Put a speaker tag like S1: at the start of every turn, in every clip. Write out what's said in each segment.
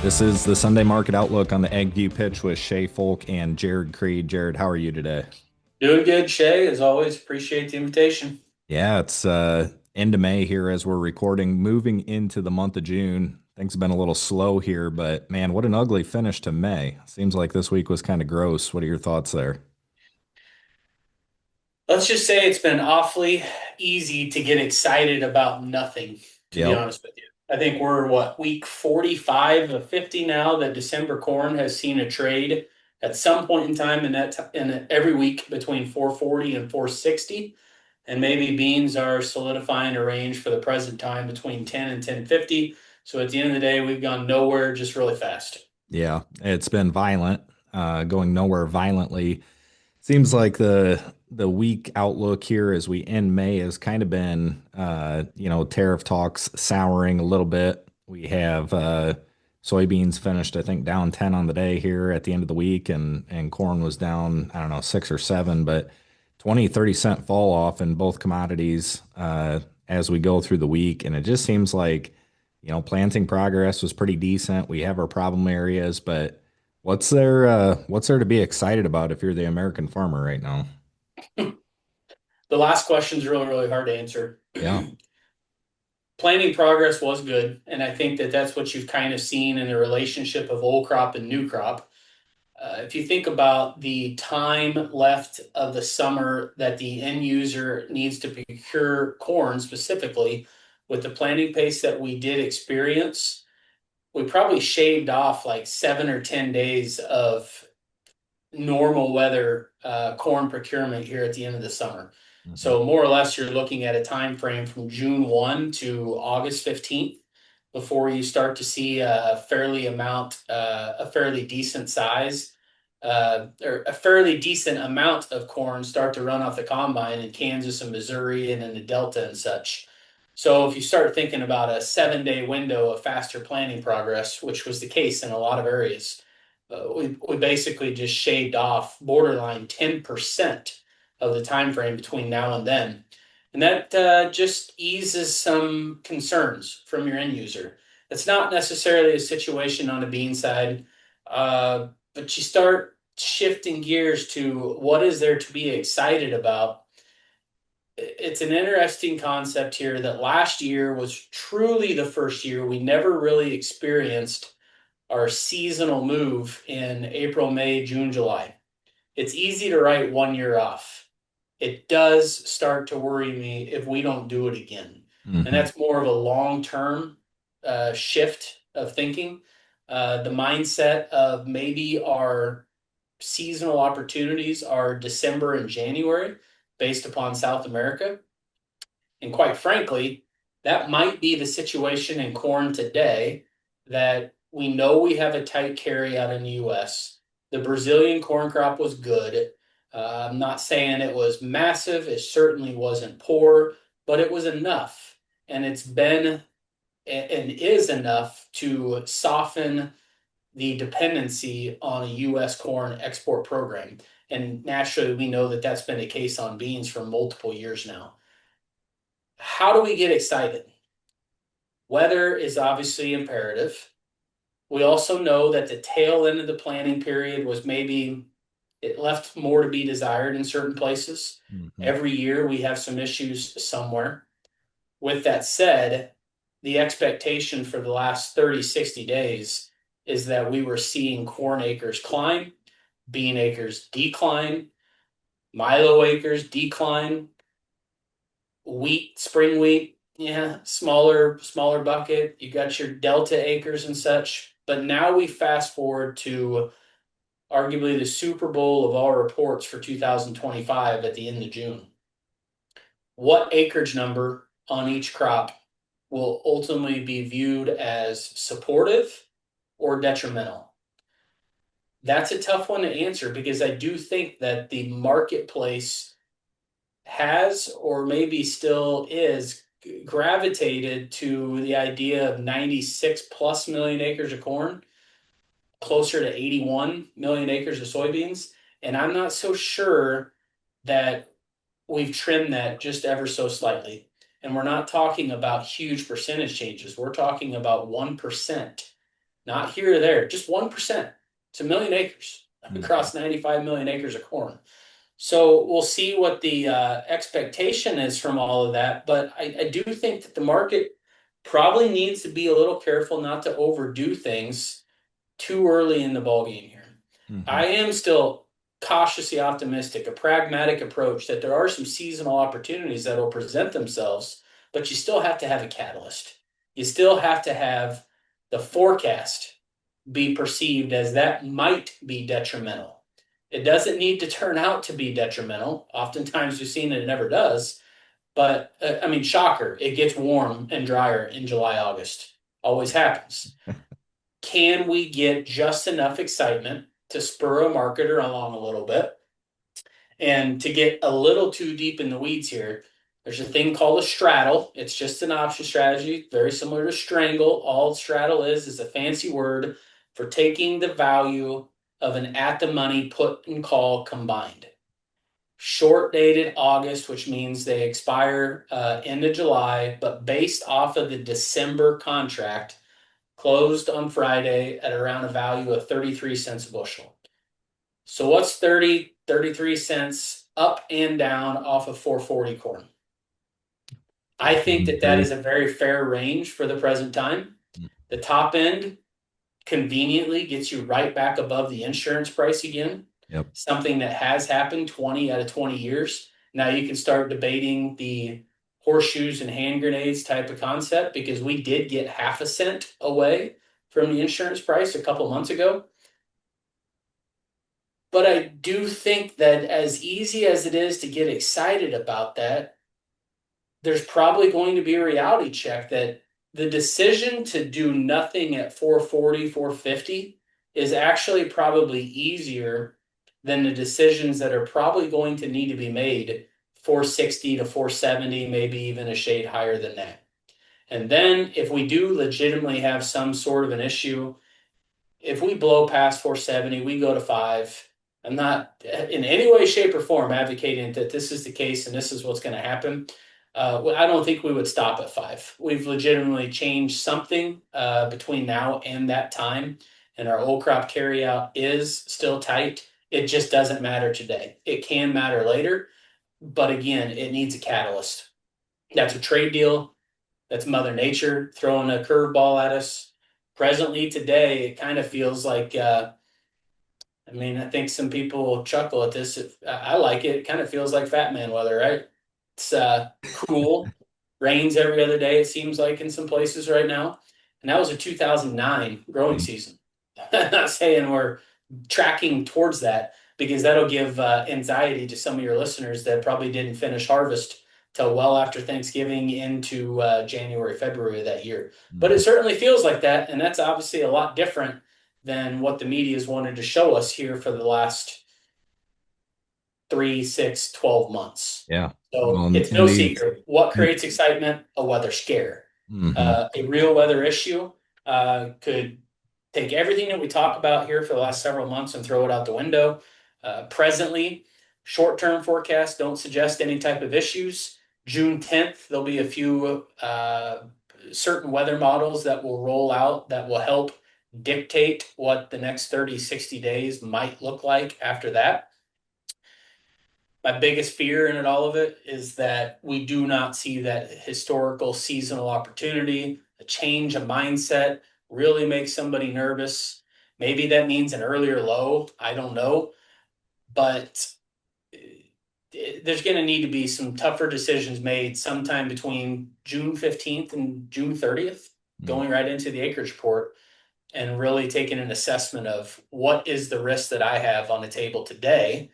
S1: This is the Sunday Market Outlook on the Ag View Pitch with Shay Folk and Jarod Creed. Jarod, how are you today?
S2: Doing good, Shay. As always, appreciate the invitation.
S1: Yeah, it's end of May here as we're recording, moving into the month of June. Things have been a little slow here, but man, what an ugly finish to May. Seems like this week was kind of gross. What are your thoughts there?
S2: Let's just say it's been awfully easy to get excited about nothing, to be
S1: Yep.
S2: honest with you. I think we're week 45 of 50 now that December corn has seen a trade at some point in time in every week between 440 and 460. And maybe beans are solidifying a range for the present time between 10 and 1050. So at the end of the day, we've gone nowhere just really fast.
S1: Yeah, it's been violent, going nowhere violently. Seems like the week outlook here as we end May has kind of been tariff talks souring a little bit. We have soybeans finished, I think, down 10 on the day here at the end of the week, and corn was down, I don't know, 6 or 7, but 20, 30 cent fall off in both commodities as we go through the week. And it just seems like, planting progress was pretty decent. We have our problem areas, but what's there to be excited about if you're the American farmer right now?
S2: The last question is really, really hard to answer.
S1: Yeah.
S2: Planning progress was good, and I think that that's what you've kind of seen in the relationship of old crop and new crop. If you think about the time left of the summer that the end user needs to procure corn specifically, with the planting pace that we did experience, we probably shaved off like 7 or 10 days of normal weather corn procurement here at the end of the summer.
S1: Mhm.
S2: So more or less, you're looking at a time frame from June 1 to August 15th before you start to see a fairly decent size, or a fairly decent amount of corn start to run off the combine in Kansas and Missouri and in the Delta and such. So if you start thinking about a 7 day window of faster planting progress, which was the case in a lot of areas, we basically just shaved off borderline 10% of the time frame between now and then. And that just eases some concerns from your end user. It's not necessarily a situation on the bean side, but you start shifting gears to what is there to be excited about. It's an interesting concept here that last year was truly the first year we never really experienced our seasonal move in April, May, June, July. It's easy to write 1 year off. It does start to worry me if we don't do it again. And
S1: Mhm.
S2: that's more of a long term shift of thinking. The mindset of maybe our seasonal opportunities are December and January based upon South America. And quite frankly, that might be the situation in corn today that we know we have a tight carryout in the US. The Brazilian corn crop was good. I'm not saying it was massive. It certainly wasn't poor, but it was enough. And it's been and is enough to soften the dependency on a US corn export program. And naturally, we know that that's been the case on beans for multiple years now. How do we get excited? Weather is obviously imperative. We also know that the tail end of the planting period was maybe it left more to be desired in certain places.
S1: Mhm.
S2: Every year we have some issues somewhere. With that said, the expectation for the last 30, 60 days is that we were seeing corn acres climb, bean acres decline, milo acres decline, wheat, spring wheat, yeah, smaller bucket. You got your delta acres and such. But now we fast forward to arguably the Super Bowl of all reports for 2025 at the end of June. What acreage number on each crop will ultimately be viewed as supportive or detrimental? That's a tough one to answer because I do think that the marketplace has or maybe still is gravitated to the idea of 96 plus million acres of corn, closer to 81 million acres of soybeans. And I'm not so sure that we've trimmed that just ever so slightly. And we're not talking about huge percentage changes. We're talking about 1%. not here or there, just 1%. It's a million acres
S1: Mhm.
S2: across 95 million acres of corn. So we'll see what the expectation is from all of that. But I do think that the market probably needs to be a little careful not to overdo things too early in the ballgame here.
S1: Mhm.
S2: I am still cautiously optimistic, a pragmatic approach that there are some seasonal opportunities that will present themselves, but you still have to have a catalyst. You still have to have the forecast be perceived as that might be detrimental. It doesn't need to turn out to be detrimental. Oftentimes we've seen it never does. But I mean, shocker, it gets warm and drier in July, August. Always happens. Can we get just enough excitement to spur a marketer along a little bit? And to get a little too deep in the weeds here, there's a thing called a straddle. It's just an option strategy, very similar to strangle. All straddle is a fancy word for taking the value of an at the money put and call combined. Short dated August, which means they expire end of July, but based off of the December contract, closed on Friday at around a value of 33 cents a bushel. So what's 33 cents up and down off of 440 corn? I think that that
S1: 473.
S2: is a very fair range for the present time. The top end conveniently gets you right back above the insurance price again,
S1: Yep.
S2: something that has happened 20 out of 20 years. Now you can start debating the horseshoes and hand grenades type of concept because we did get half a cent away from the insurance price a couple months ago. But I do think that as easy as it is to get excited about that, there's probably going to be a reality check that the decision to do nothing at 440, 450 is actually probably easier than the decisions that are probably going to need to be made 460 to 470, maybe even a shade higher than that. And then if we do legitimately have some sort of an issue, if we blow past 470, we go to five. I'm not in any way, shape, or form advocating that this is the case and this is what's going to happen. I don't think we would stop at five. We've legitimately changed something between now and that time, and our old crop carryout is still tight. It just doesn't matter today. It can matter later, but again, it needs a catalyst. That's a trade deal. That's Mother Nature throwing a curveball at us. Presently, today, it kind of feels like I mean, I think some people chuckle at this. I like it. It kind of feels like Fat Man weather, right? It's cool. Rains every other day, it seems like in some places right now. And that was a 2009 growing
S1: Mm.
S2: season. I'm not saying we're tracking towards that because that'll give anxiety to some of your listeners that probably didn't finish harvest till well after Thanksgiving into January, February of that year. But it
S1: Mhm.
S2: certainly feels like that. And that's obviously a lot different than what the media has wanted to show us here for the last 3, 6, 12 months.
S1: Yeah. Well,
S2: So it's no
S1: and these.
S2: secret. What creates excitement? A weather scare.
S1: Mm-hmm.
S2: A real weather issue could take everything that we talk about here for the last several months and throw it out the window. Presently, short term forecasts don't suggest any type of issues. June 10th, there'll be a few certain weather models that will roll out that will help dictate what the next 30, 60 days might look like after that. My biggest fear in it all of it is that we do not see that historical seasonal opportunity, a change of mindset really makes somebody nervous. Maybe that means an earlier low. I don't know. But there's going to need to be some tougher decisions made sometime between June 15th and June 30th,
S1: Mm.
S2: going right into the acreage report and really taking an assessment of what is the risk that I have on the table today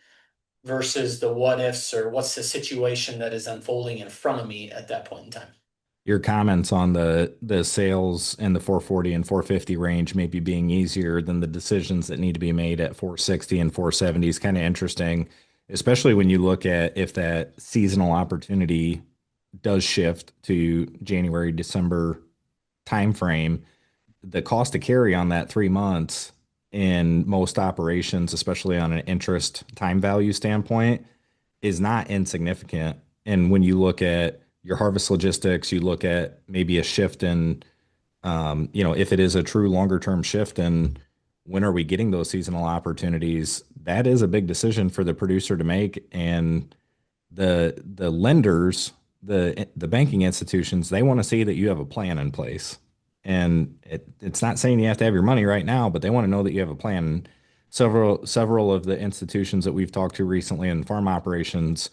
S2: versus the what ifs or what's the situation that is unfolding in front of me at that point in time.
S1: Your comments on the sales in the 440 and 450 range maybe being easier than the decisions that need to be made at 460 and 470 is kind of interesting, especially when you look at if that seasonal opportunity does shift to January, December timeframe. The cost to carry on that 3 months in most operations, especially on an interest time value standpoint, is not insignificant. And when you look at your harvest logistics, you look at maybe a shift in If it is a true longer term shift and when are we getting those seasonal opportunities, that is a big decision for the producer to make. And the lenders, the banking institutions, they want to see that you have a plan in place. And it's not saying you have to have your money right now, but they want to know that you have a plan. Several of the institutions that we've talked to recently in farm operations,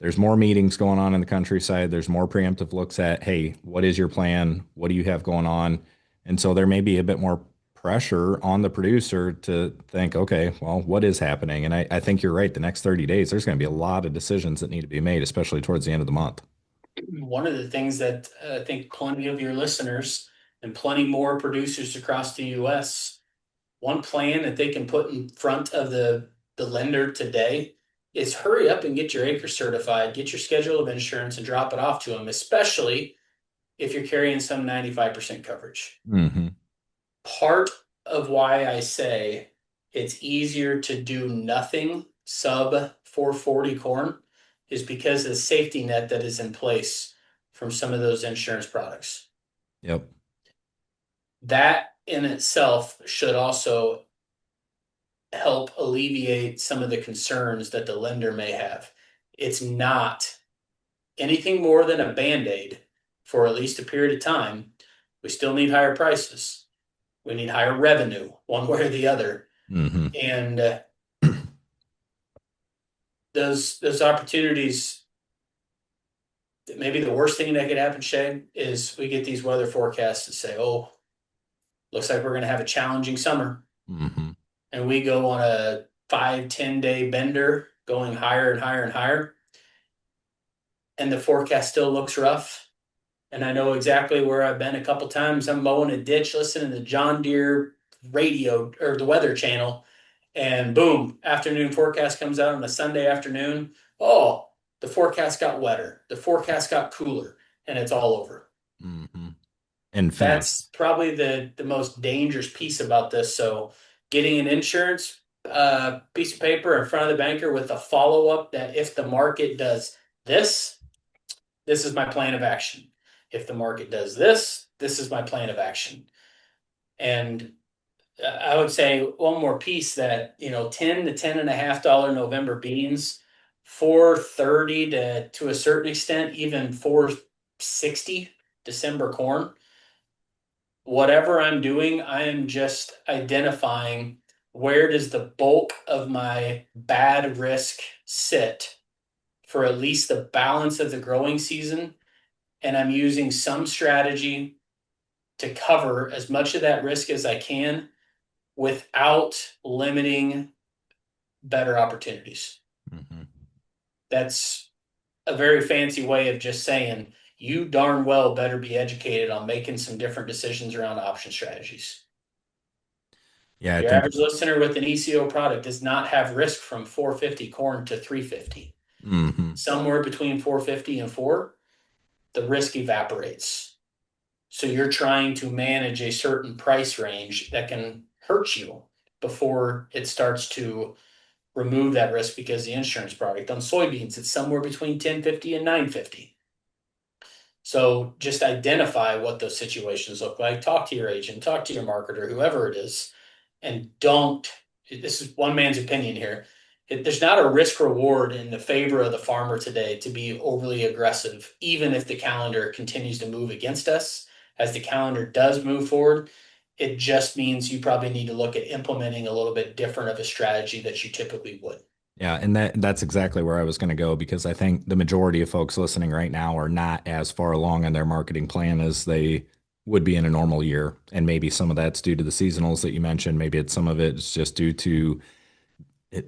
S1: there's more meetings going on in the countryside. There's more preemptive looks at, hey, what is your plan? What do you have going on? And so there may be a bit more pressure on the producer to think, okay, well, what is happening? And I think you're right. The next 30 days, there's going to be a lot of decisions that need to be made, especially towards the end of the month.
S2: One of the things that I think plenty of your listeners and plenty more producers across the US, one plan that they can put in front of the lender today is hurry up and get your acre certified, get your schedule of insurance and drop it off to them, especially if you're carrying some 95% coverage.
S1: Hmm.
S2: Part of why I say it's easier to do nothing sub 440 corn is because of the safety net that is in place from some of those insurance products.
S1: Yep.
S2: That in itself should also help alleviate some of the concerns that the lender may have. It's not anything more than a band-aid for at least a period of time. We still need higher prices. We need higher revenue, one way or the other.
S1: Hmm.
S2: And those opportunities, maybe the worst thing that could happen, Shay, is we get these weather forecasts that say, oh, looks like we're going to have a challenging summer.
S1: Hmm.
S2: And we go on a 5-10 day bender going higher and higher and higher. And the forecast still looks rough. And I know exactly where I've been a couple times. I'm mowing a ditch, listening to the John Deere radio or the weather channel, and boom, afternoon forecast comes out on a Sunday afternoon. Oh, the forecast got wetter. The forecast got cooler, and it's all over.
S1: Hmm. And fast.
S2: That's probably the most dangerous piece about this. So, getting an insurance piece of paper in front of the banker with a follow up that if the market does this, this is my plan of action. If the market does this, this is my plan of action. And I would say one more piece that, 10 to 10 and a half dollar November beans, 430 to a certain extent, even 460 December corn. Whatever I'm doing, I am just identifying where does the bulk of my bad risk sit for at least the balance of the growing season. And I'm using some strategy to cover as much of that risk as I can without limiting better opportunities.
S1: Hmm.
S2: That's a very fancy way of just saying you darn well better be educated on making some different decisions around option strategies.
S1: Yeah, I
S2: Your
S1: think.
S2: average listener with an ECO product does not have risk from 450 corn to 350.
S1: Hmm.
S2: Somewhere between 450 and 4, the risk evaporates. So you're trying to manage a certain price range that can hurt you before it starts to remove that risk because the insurance product on soybeans, it's somewhere between 1050 and 950. So just identify what those situations look like. Talk to your agent, talk to your marketer, whoever it is, and don't. This is one man's opinion here. There's not a risk reward in the favor of the farmer today to be overly aggressive, even if the calendar continues to move against us. As the calendar does move forward, it just means you probably need to look at implementing a little bit different of a strategy that you typically would.
S1: Yeah, and that's exactly where I was going to go because I think the majority of folks listening right now are not as far along in their marketing plan as they would be in a normal year. And maybe some of that's due to the seasonals that you mentioned. Maybe some of it's just due to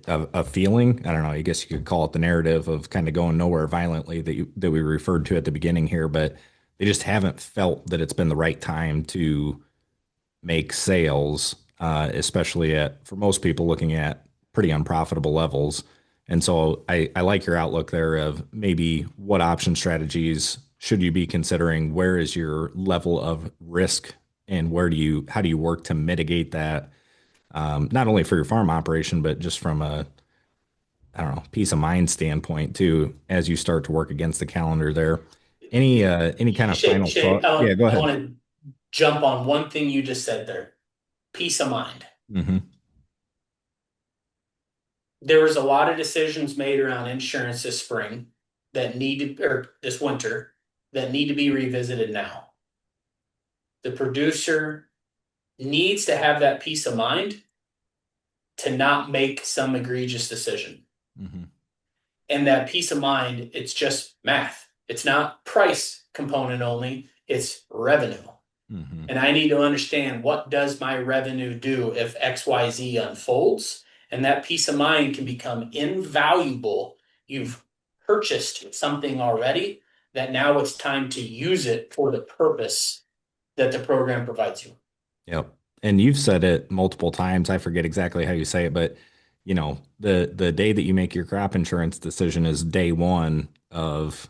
S1: a feeling. I don't know. I guess you could call it the narrative of kind of going nowhere violently that we referred to at the beginning here, but they just haven't felt that it's been the right time to make sales, especially for most people looking at pretty unprofitable levels. And so I like your outlook there of maybe what option strategies should you be considering? Where is your level of risk and how do you work to mitigate that? Not only for your farm operation, but just from I don't know, peace of mind standpoint too, as you start to work against the calendar there. Any kind of
S2: Shay,
S1: final
S2: Shay,
S1: thought? Yeah, go
S2: I
S1: ahead.
S2: want to jump on one thing you just said there: peace of mind.
S1: Hmm.
S2: There was a lot of decisions made around insurance this spring that need to, or this winter, that need to be revisited now. The producer needs to have that peace of mind to not make some egregious decision.
S1: Hmm.
S2: And that peace of mind, it's just math. It's not price component only, it's revenue.
S1: Hmm.
S2: And I need to understand, what does my revenue do if XYZ unfolds? And that peace of mind can become invaluable. You've purchased something already, that now it's time to use it for the purpose that the program provides you.
S1: Yep. And you've said it multiple times. I forget exactly how you say it, but the day that you make your crop insurance decision is day one of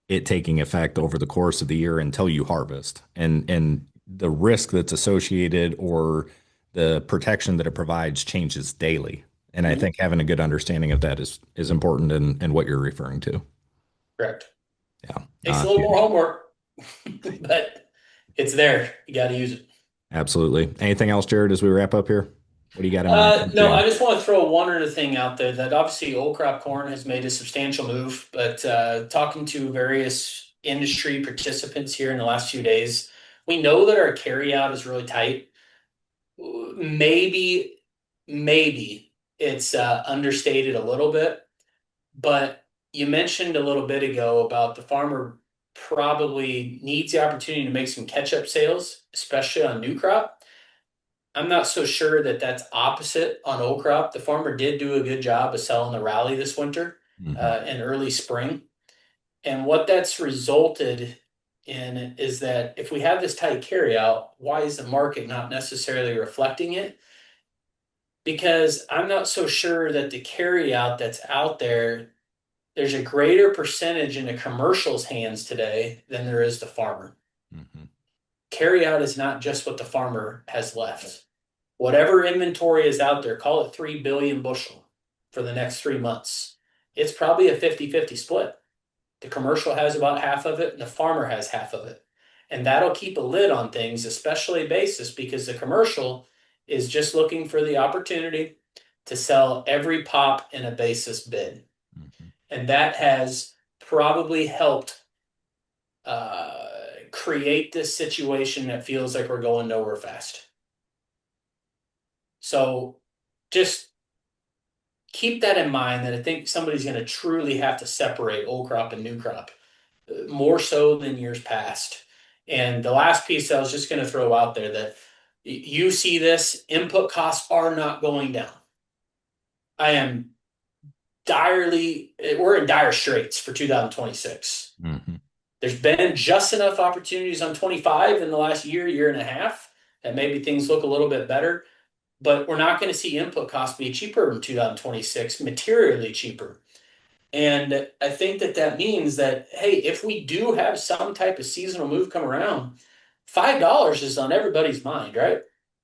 S1: it taking effect over the course of the year until you harvest. And the risk that's associated or the protection that it provides changes daily. And I
S2: Mm-hmm.
S1: think having a good understanding of that is important in what you're referring to.
S2: Correct.
S1: Yeah.
S2: Takes a little more homework, but it's there. You got to use it.
S1: Absolutely. Anything else, Jared, as we wrap up here? What do you got in mind for
S2: No, I
S1: June?
S2: just want to throw one other thing out there, that obviously old crop corn has made a substantial move, but talking to various industry participants here in the last few days, we know that our carryout is really tight. Maybe, maybe it's understated a little bit, but you mentioned a little bit ago about the farmer probably needs the opportunity to make some catch-up sales, especially on new crop. I'm not so sure that that's opposite on old crop. The farmer did do a good job of selling the rally this winter
S1: Hmm.
S2: and early spring. And what that's resulted in is that if we have this tight carryout, why is the market not necessarily reflecting it? Because I'm not so sure that the carryout that's out there, there's a greater percentage in the commercial's hands today than there is the farmer.
S1: Hmm.
S2: Carryout is not just what the farmer has left. Whatever inventory is out there, call it 3 billion bushel for the next 3 months. It's probably a 50-50 split. The commercial has about half of it and the farmer has half of it. And that'll keep a lid on things, especially basis, because the commercial is just looking for the opportunity to sell every pop in a basis bid.
S1: Hmm.
S2: And that has probably helped create this situation that feels like we're going nowhere fast. So just keep that in mind, that I think somebody's going to truly have to separate old crop and new crop more so than years past. And the last piece I was just going to throw out there, that you see this, input costs are not going down. I am we're in dire straits for 2026.
S1: Hmm.
S2: There's been just enough opportunities on 25 in the last year and a half, that maybe things look a little bit better, but we're not going to see input costs be cheaper in 2026, materially cheaper. And I think that that means that, hey, if we do have some type of seasonal move come around, $5 is on everybody's mind, right?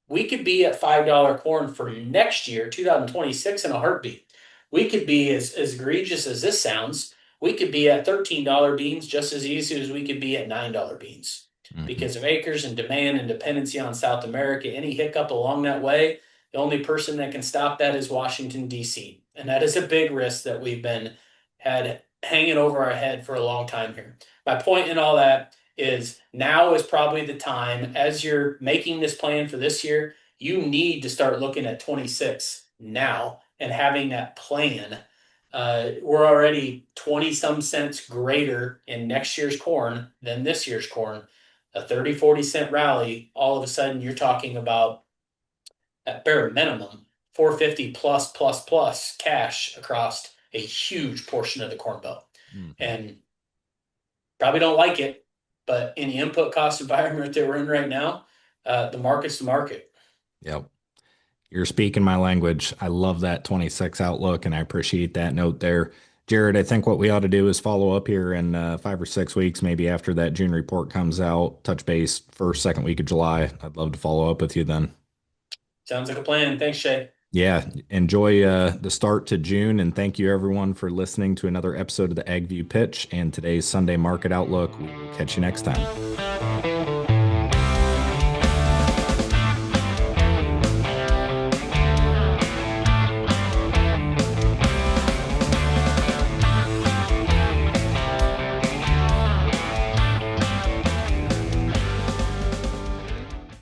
S2: We could be at $5 corn for next year, 2026, in a heartbeat. We could be, as egregious as this sounds, we could be at $13 beans just as easy as we could be at $9 beans.
S1: Hmm.
S2: Because of acres and demand and dependency on South America, any hiccup along that way, the only person that can stop that is Washington, D.C. And that is a big risk that we've been had hanging over our head for a long time here. My point in all that is, now is probably the time, as you're making this plan for this year, you need to start looking at 26 now and having that plan. We're already 20 some cents greater in next year's corn than this year's corn. A 30-40 cent rally, all of a sudden you're talking about, at bare minimum, 450 plus cash across a huge portion of the corn belt.
S1: Hmm.
S2: And probably don't like it, but in the input cost environment that we're in right now, the market's the market.
S1: Yep. You're speaking my language. I love that 26 outlook, and I appreciate that note there. Jared, I think what we ought to do is follow up here in 5 or 6 weeks, maybe after that June report comes out, touch base first, second week of July. I'd love to follow up with you then.
S2: Sounds like a plan. Thanks, Shay.
S1: Yeah, enjoy the start to June, and thank you everyone for listening to another episode of the AgView Pitch and today's Sunday Market Outlook. We will catch you next time.